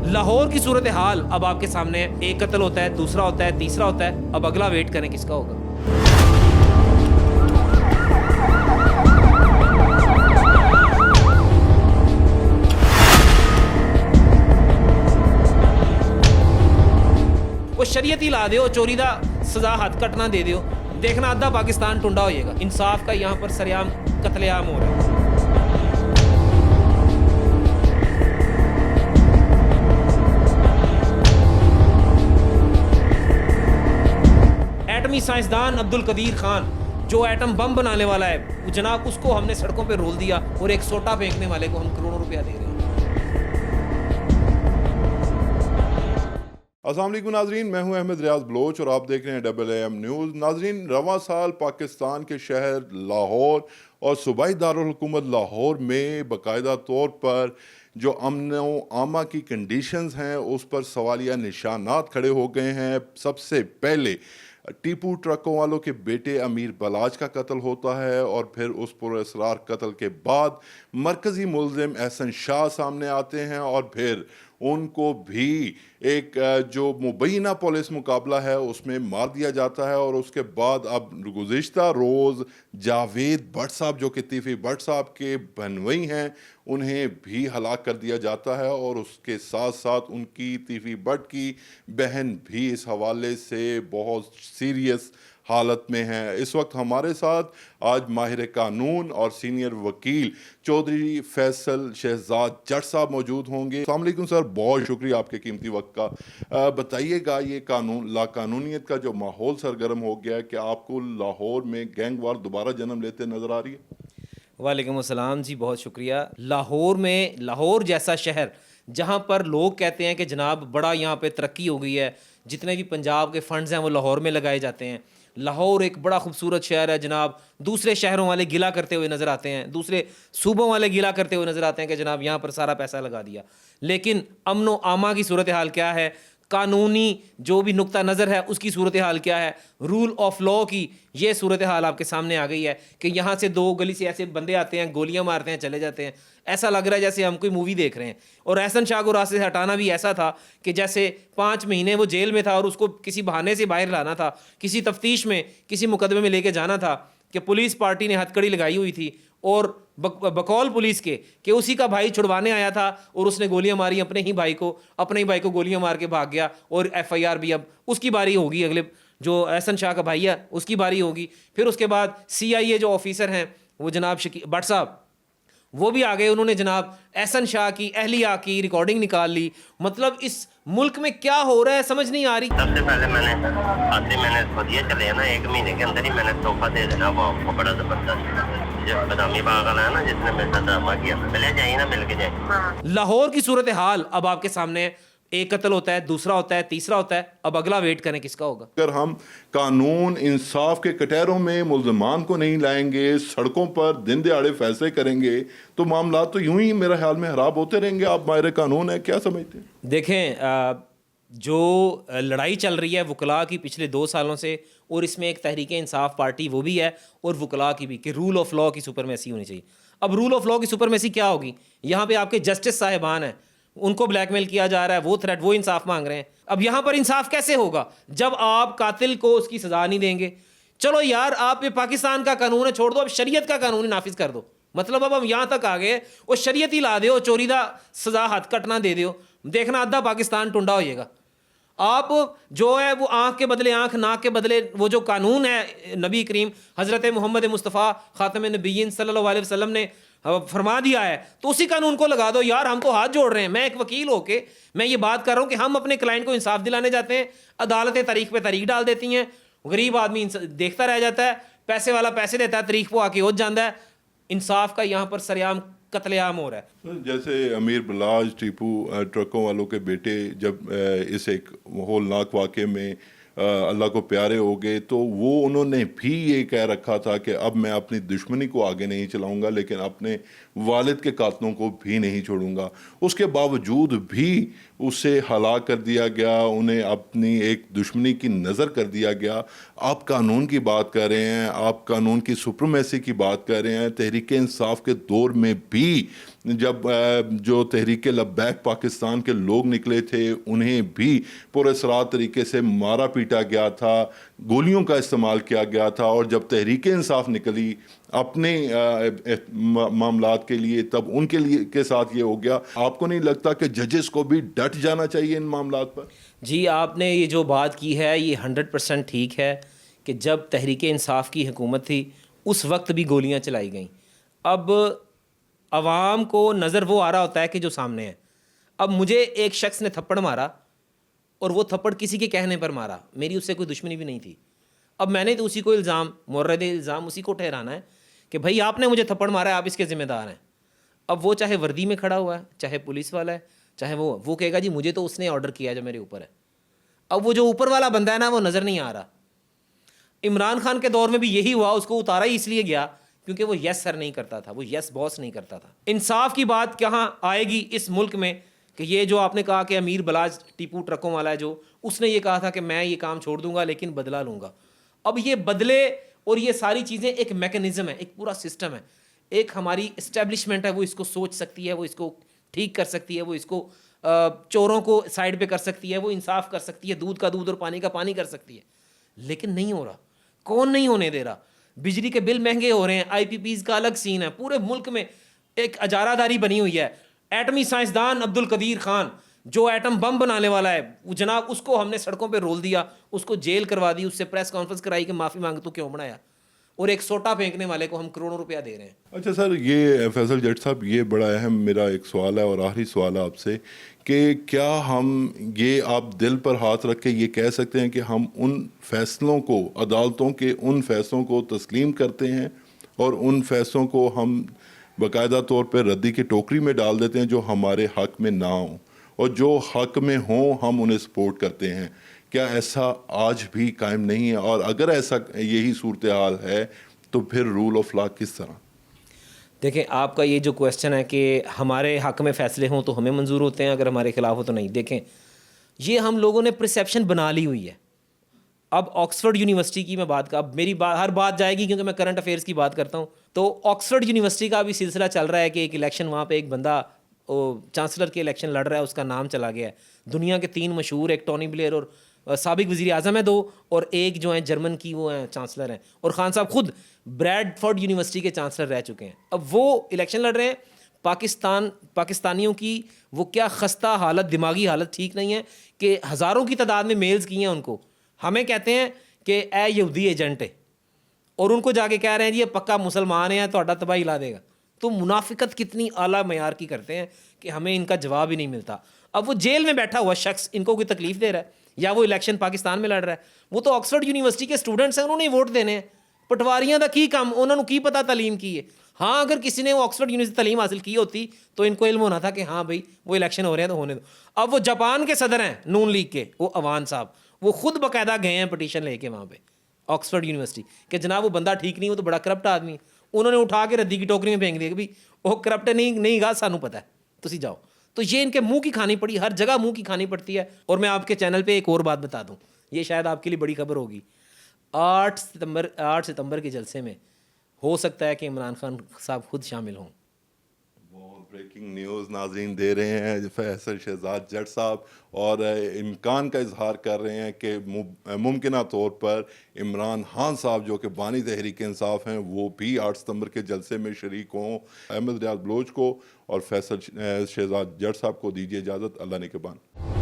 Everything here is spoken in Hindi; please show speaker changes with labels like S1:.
S1: लाहौर की सूरत हाल अब आपके सामने है। एक कत्ल होता है, दूसरा होता है, तीसरा होता है। अब अगला वेट करें किसका होगा। वो शरीयत ही ला दो, चोरी दा सजा हाथ कटना दे दो, देखना आधा पाकिस्तान टुंडा हो जाएगा। इंसाफ का यहाँ पर सरेआम कत्लेआम हो रहा है। एटमी साइंसदान अब्दुल कदीर खान जो एटम बम बनाने वाला है जनाब, उसको हमने सड़कों पे रोल दिया और एक सोटा फेंकने वाले को हम करोड़ों रुपया दे रहे हैं।
S2: अस्सलाम वालेकुम नाजरीन, मैं हूं अहमद रियाज बलोच और आप देख रहे हैं AAM न्यूज़। नाजरीन, रवां साल पाकिस्तान के शहर लाहौर और सूबाई दारुल हुकूमत लाहौर में बाकायदा तौर पर जो अमन आमा की कंडीशंस हैं उस पर सवालिया निशानात खड़े हो गए हैं। सबसे पहले टीपू ट्रकों वालों के बेटे अमीर बलाज का कत्ल होता है और फिर उस पुरअसरार कत्ल के बाद मरकज़ी मुलजिम एहसन शाह सामने आते हैं और फिर उनको भी एक जो मुबैना पुलिस मुकाबला है उसमें मार दिया जाता है। और उसके बाद अब गुज़िश्ता रोज़ जावेद भट्ट साहब जो कि तीफ़ी भट्ट साहब के बनवई हैं उन्हें भी हलाक कर दिया जाता है और उसके साथ साथ उनकी तीफ़ी भट्ट की बहन भी इस हवाले से बहुत सीरियस हालत में है। इस वक्त हमारे साथ आज माहिर कानून और सीनियर वकील चौधरी फैसल शहजाद जट साहब मौजूद होंगे। अस्सलाम वालेकुम सर, बहुत शुक्रिया आपके कीमती वक्त का। बताइएगा, ये कानून लाकानूनियत का जो माहौल सरगर्म हो गया है, क्या आपको लाहौर में गैंग वार दोबारा जन्म लेते नज़र आ रही है?
S1: वालेकुम अस्सलाम जी, बहुत शुक्रिया। लाहौर में, लाहौर जैसा शहर जहाँ पर लोग कहते हैं कि जनाब बड़ा यहाँ पे तरक्की हो गई है, जितने भी पंजाब के फंड्स हैं वो लाहौर में लगाए जाते हैं। लाहौर एक बड़ा खूबसूरत शहर है जनाब, दूसरे शहरों वाले गिला करते हुए नज़र आते हैं, दूसरे सूबों वाले गिला करते हुए नज़र आते हैं कि जनाब यहाँ पर सारा पैसा लगा दिया। लेकिन अमन आमा की सूरत हाल क्या है, कानूनी जो भी नुक्ता नज़र है उसकी सूरत हाल क्या है, रूल ऑफ लॉ की ये सूरत हाल आपके सामने आ गई है कि यहाँ से दो गली से ऐसे बंदे आते हैं, गोलियाँ मारते हैं, चले जाते हैं। ऐसा लग रहा है जैसे हम कोई मूवी देख रहे हैं। और एहसन शाह को रास्ते से हटाना भी ऐसा था कि जैसे 5 महीने वो जेल में था और उसको किसी बहाने से बाहर लाना था, किसी तफ्तीश में, किसी मुकदमे में लेके जाना था कि पुलिस पार्टी ने हथकड़ी लगाई हुई थी और बकौल पुलिस के कि उसी का भाई छुड़वाने आया था और उसने गोलियां मारी अपने ही भाई को गोलियां मार के भाग गया। और FIR भी अब उसकी बारी होगी, अगले जो एहसन शाह का भाई है उसकी बारी होगी। फिर उसके बाद CIA जो ऑफिसर हैं वो जनाब भट्ट साहब वो भी आ गए, उन्होंने जनाब एहसन शाह की अहलिया की रिकॉर्डिंग निकाल ली। मतलब इस मुल्क में क्या हो रहा है समझ नहीं आ रही।
S3: सबसे पहले मैंने इसको दिए चले ना, 1 महीने के अंदर ही मैंने तोहफा दे देना वो आपको, बड़ा जबरदस्त जो बदामी पागल है ना जिसने मेरे साथ ड्रामा किया, मिले जाइए ना, मिल के जाए।
S1: लाहौर की सूरत हाल अब आपके सामने है। एक कत्ल होता है, दूसरा होता है, तीसरा होता है। अब अगला वेट करें किसका होगा।
S2: अगर हम कानून इंसाफ के कटहरों में मुल्ज़मान को नहीं लाएंगे, सड़कों पर दिन दिहाड़े फैसले करेंगे तो मामला तो यूं ही मेरे ख्याल में खराब होते रहेंगे। आप माहिर कानून है, क्या समझते हैं?
S1: देखें, जो लड़ाई चल रही है वकला की पिछले 2 सालों से, और इसमें एक तहरीक इंसाफ पार्टी वो भी है और वकला की भी, कि रूल ऑफ लॉ की सुपरमेसी होनी चाहिए। अब रूल ऑफ लॉ की सुपरमेसी क्या होगी? यहाँ पे आपके जस्टिस साहिबान हैं, उनको ब्लैकमेल किया जा रहा है, वो थ्रेट, वो इंसाफ मांग रहे हैं। अब यहाँ पर इंसाफ कैसे होगा जब आप कातिल को उसकी सजा नहीं देंगे? चलो यार, आप ये पाकिस्तान का कानून है, छोड़ दो, अब शरीयत का कानून ही नाफिज कर दो। मतलब अब हम यहाँ तक आ गए, वो शरीयत ही ला दो, चोरी दा सजा हाथ कटना दे दो, देखना आधा पाकिस्तान टुंडा हो जाएगा। आप जो है वो आँख के बदले आँख, नाक के बदले वो जो कानून है नबी करीम हज़रत मोहम्मद मुस्तफ़ा ख़ातम नबीयीन सल्लल्लाहु अलैहि वसल्लम ने फरमा दिया है, तो उसी कानून को लगा दो यार। हम तो हाथ जोड़ रहे हैं। मैं एक वकील होके मैं ये बात कर रहा हूँ कि हम अपने क्लाइंट को इंसाफ दिलाने जाते हैं, अदालतें तारीख पे तारीख डाल देती हैं, गरीब आदमी देखता रह जाता है, पैसे वाला पैसे देता है, तारीख को आके हो जाता है। इंसाफ का यहाँ पर सरेआम कत्लेआम हो रहा है।
S2: जैसे अमीर बलाज टीपू ट्रकों वालों के बेटे जब इस एक होलनाक वाक़े में अल्लाह को प्यारे हो गए तो वो उन्होंने भी ये कह रखा था कि अब मैं अपनी दुश्मनी को आगे नहीं चलाऊंगा लेकिन अपने वालिद के कातलों को भी नहीं छोड़ूंगा। उसके बावजूद भी उसे हलाक कर दिया गया, उन्हें अपनी एक दुश्मनी की नज़र कर दिया गया। आप कानून की बात कर रहे हैं, आप कानून की सुप्रीमेसी की बात कर रहे हैं। तहरीक इंसाफ के दौर में भी जब जो तहरीक लब्बैक पाकिस्तान के लोग निकले थे, उन्हें भी पुरअसरार तरीके से मारा पीटा गया था, गोलियों का इस्तेमाल किया गया था। और जब तहरीक इंसाफ निकली अपने मामलात के लिए, तब उनके लिए के साथ ये हो गया। आपको नहीं लगता कि जजेस को भी डट जाना चाहिए इन मामलात पर?
S1: जी, आपने ये जो बात की है ये 100% ठीक है कि जब तहरीक इंसाफ की हुकूमत थी उस वक्त भी गोलियां चलाई गईं। अब आवाम को नज़र वो आ रहा होता है कि जो सामने है। अब मुझे एक शख्स ने थप्पड़ मारा और वो थप्पड़ किसी के कहने पर मारा, मेरी उससे कोई दुश्मनी भी नहीं थी। अब मैंने तो उसी को इल्ज़ाम, मुर्रद इल्ज़ाम उसी को ठहराना है कि भाई आपने मुझे थप्पड़ मारा है, आप इसके ज़िम्मेदार हैं। अब वो चाहे वर्दी में खड़ा हुआ है, चाहे पुलिस वाला है, चाहे वो कहेगा जी मुझे तो उसने ऑर्डर किया जो मेरे ऊपर है। अब वो जो ऊपर वाला बंदा है ना, वो नज़र नहीं आ रहा। इमरान खान के दौर में भी यही हुआ, उसको उतारा ही इसलिए गया क्योंकि वो यस सर नहीं करता था, वो यस बॉस नहीं करता था। इंसाफ की बात कहाँ आएगी इस मुल्क में कि ये जो आपने कहा कि अमीर बलाज टीपू ट्रकों वाला है, जो उसने ये कहा था कि मैं ये काम छोड़ दूंगा लेकिन बदला लूँगा। अब ये बदले और ये सारी चीज़ें एक मैकेनिज़्म है, एक पूरा सिस्टम है, एक हमारी इस्टेब्लिशमेंट है, वो इसको सोच सकती है, वो इसको ठीक कर सकती है, वो इसको चोरों को साइड पे कर सकती है, वो इंसाफ कर सकती है, दूध का दूध और पानी का पानी कर सकती है। लेकिन नहीं हो रहा। कौन नहीं होने दे रहा? बिजली के बिल महंगे हो रहे हैं, IPPs का अलग सीन है, पूरे मुल्क में एक अजारादारी बनी हुई है। एटमी साइंसदान अब्दुल कदीर खान जो एटम बम बनाने वाला है, वो जनाब उसको हमने सड़कों पे रोल दिया, उसको जेल करवा दी, उससे प्रेस कॉन्फ्रेंस कराई कि माफ़ी मांग, तू क्यों बनाया? और एक सोटा फेंकने वाले को हम करोड़ों रुपया दे रहे हैं।
S2: अच्छा सर, ये फैसल जट साहब, ये बड़ा अहम मेरा एक सवाल है और आखिरी सवाल है आपसे कि क्या हम ये आप दिल पर हाथ रख के ये कह सकते हैं कि हम उन फैसलों को, अदालतों के उन फैसलों को तस्लीम करते हैं और उन फैसलों को हम बाकायदा तौर पर रद्दी की टोकरी में डाल देते हैं जो हमारे हक में ना हों, और जो हक में हों हम उन्हें सपोर्ट करते हैं? क्या ऐसा आज भी कायम नहीं है? और अगर ऐसा यही सूरत हाल है तो फिर रूल ऑफ लॉ किस तरह?
S1: देखें, आपका ये जो क्वेश्चन है कि हमारे हक में फ़ैसले हों तो हमें मंजूर होते हैं, अगर हमारे ख़िलाफ़ हो तो नहीं। देखें, ये हम लोगों ने परसेप्शन बना ली हुई है। अब ऑक्सफोर्ड यूनिवर्सिटी की मैं बात अब मेरी बात हर बात जाएगी क्योंकि मैं करंट अफेयर्स की बात करता हूँ। तो ऑक्सफोर्ड यूनिवर्सिटी का भी सिलसिला चल रहा है कि एक इलेक्शन वहाँ पे एक बंदा चांसलर के इलेक्शन लड़ रहा है, उसका नाम चला गया है। दुनिया के 3 मशहूर, एक टोनी ब्लेयर और साबिक वज़ीर आज़म है 2, और एक जो है जर्मन की वो हैं चांसलर हैं, और खान साहब खुद ब्रैडफोर्ड यूनिवर्सिटी के चांसलर रह चुके हैं। अब वो इलेक्शन लड़ रहे हैं। पाकिस्तानियों की वो क्या खस्ता हालत, दिमागी हालत ठीक नहीं है कि हज़ारों की तादाद में मेल्स किए हैं उनको। हमें कहते हैं कि ए यहूदी एजेंट है, और उनको जाके कह रहे हैं जी ये पक्का मुसलमान है, तो तबाही ला देगा। तो मुनाफिकत कितनी आला मयार की करते हैं कि हमें इनका जवाब ही नहीं मिलता। अब वो जेल में बैठा हुआ शख्स इनको कोई तकलीफ दे रहा है, या वो इलेक्शन पाकिस्तान में लड़ रहा है, वो तो ऑक्सफोर्ड यूनिवर्सिटी के स्टूडेंट्स हैं, उन्होंने वोट देने हैं। पटवारियां दा की काम, उन्होंने की पता तालीम की है। हाँ, अगर किसी ने वो ऑक्सफोर्ड यूनिवर्सिटी तालीम हासिल की होती तो इनको इल्म होना था कि हाँ भाई वो इलेक्शन हो रहे हैं तो होने दो। अब वो जापान के सदर हैं नून लीग के, वो अवान साहब, वो खुद बाकायदा गए हैं पटिशन लेके वहाँ पे ऑक्सफोर्ड यूनिवर्सिटी कि जनाब वो बंदा ठीक नहीं, वो तो बड़ा करप्ट आदमी है। उन्होंने उठा के रद्दी की टोकरी में फेंक दिया कि भाई वो करप्ट नहीं गा, सानू पता है, तुसी जाओ। तो ये इनके मुंह की खानी पड़ी, हर जगह मुंह की खानी पड़ती है। और मैं आपके चैनल पे एक और बात बता दूं, ये शायद आपके लिए बड़ी खबर होगी। 8 सितंबर के जलसे में हो सकता है कि इमरान खान साहब खुद शामिल हों।
S2: ब्रेकिंग न्यूज़ नाज़रीन दे रहे हैं फैसल शहजाद जट साहब, और इम्कान का इजहार कर रहे हैं कि मुमकिन तौर पर इमरान खान साहब जो कि बानी तहरीक इंसाफ हैं वो भी 8 सितंबर के जलसे में शरीक हों। अहमद रियाज बलोच को और फैसल शहजाद जट साहब को दीजिए इजाज़त। अल्लाह ने के बान।